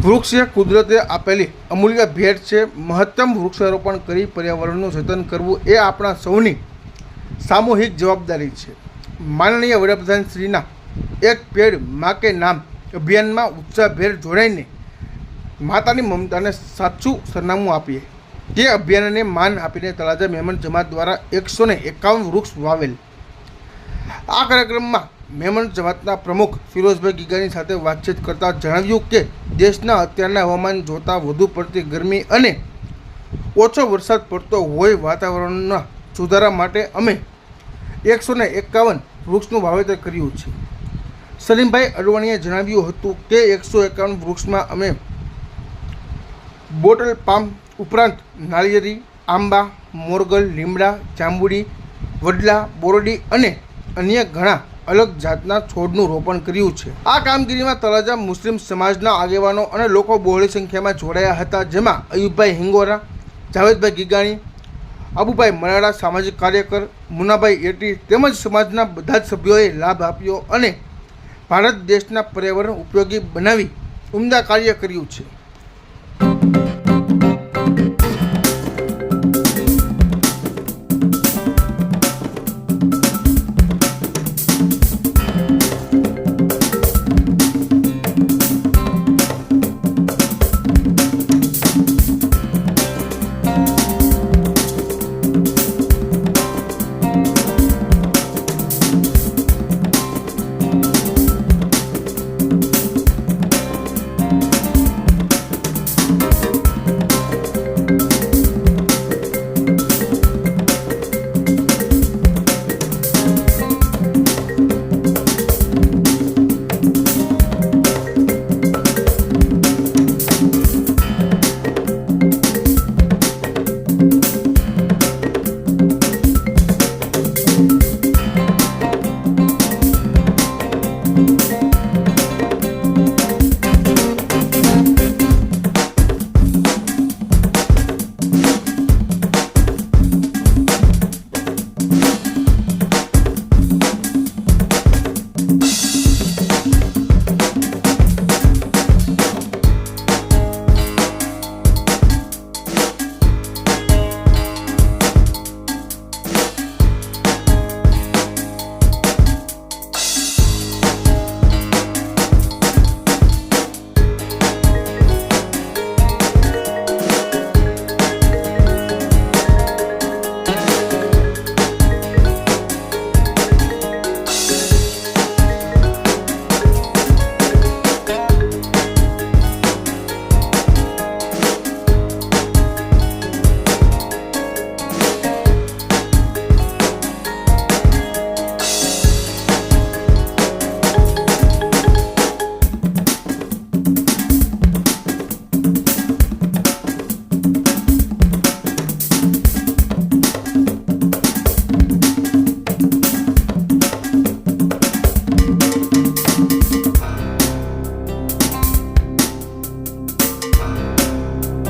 વૃક્ષ એ કુદરતે આપેલી અમૂલ્ય ભેટ છે। મહત્તમ વૃક્ષારોપણ કરી પર્યાવરણનું જતન કરવું એ આપણા સૌની સામૂહિક જવાબદારી છે। માનનીય વડાપ્રધાન શ્રીના એક પેડ માં કે નામ અભિયાનમાં ઉત્સાહભેર જોડાઈને માતાની મમતાને સાચું સરનામું આપીએ તે અભિયાનને માન આપીને તળાજા મેમન જમાત દ્વારા 151 વૃક્ષ વાવેલ। આ કાર્યક્રમમાં મેમન જમાતના પ્રમુખ ફિરોઝભાઈ ગીગાની સાથે વાતચીત કરતા જણાવ્યું કે દેશના અત્યારના હવામાન જોતાં વધુ પડતી ગરમી અને ઓછો વરસાદ પડતો હોય વાતાવરણના સુધારા માટે અમે 151 વૃક્ષનું વાવેતર કર્યું છે। સલીમભાઈ અડવાણીએ જણાવ્યું હતું કે 151 વૃક્ષમાં અમે બોટલ પામ ઉપરાંત નાળિયેરી, આંબા, મોરગલ, લીમડા, જાંબુડી, વડલા, બોરડી અને અન્ય ઘણા અલગ જાતના છોડનું રોપણ કર્યું છે। આ કામગીરીમાં તળાજા મુસ્લિમ સમાજના આગેવાનો અને લોકો બહોળી સંખ્યામાં જોડાયા હતા, જેમાં અયુબભાઈ હિંગોરા, જાવેદભાઈ ગીગાણી, અબુભાઈ મરાડા, સામાજિક કાર્યકર મુનાભાઈ એટી તેમજ સમાજના બધા જ સભ્યોએ લાભ આપ્યો અને ભારત દેશના પર્યાવરણ ઉપયોગી બનાવી ઉમદા કાર્ય કર્યું છે।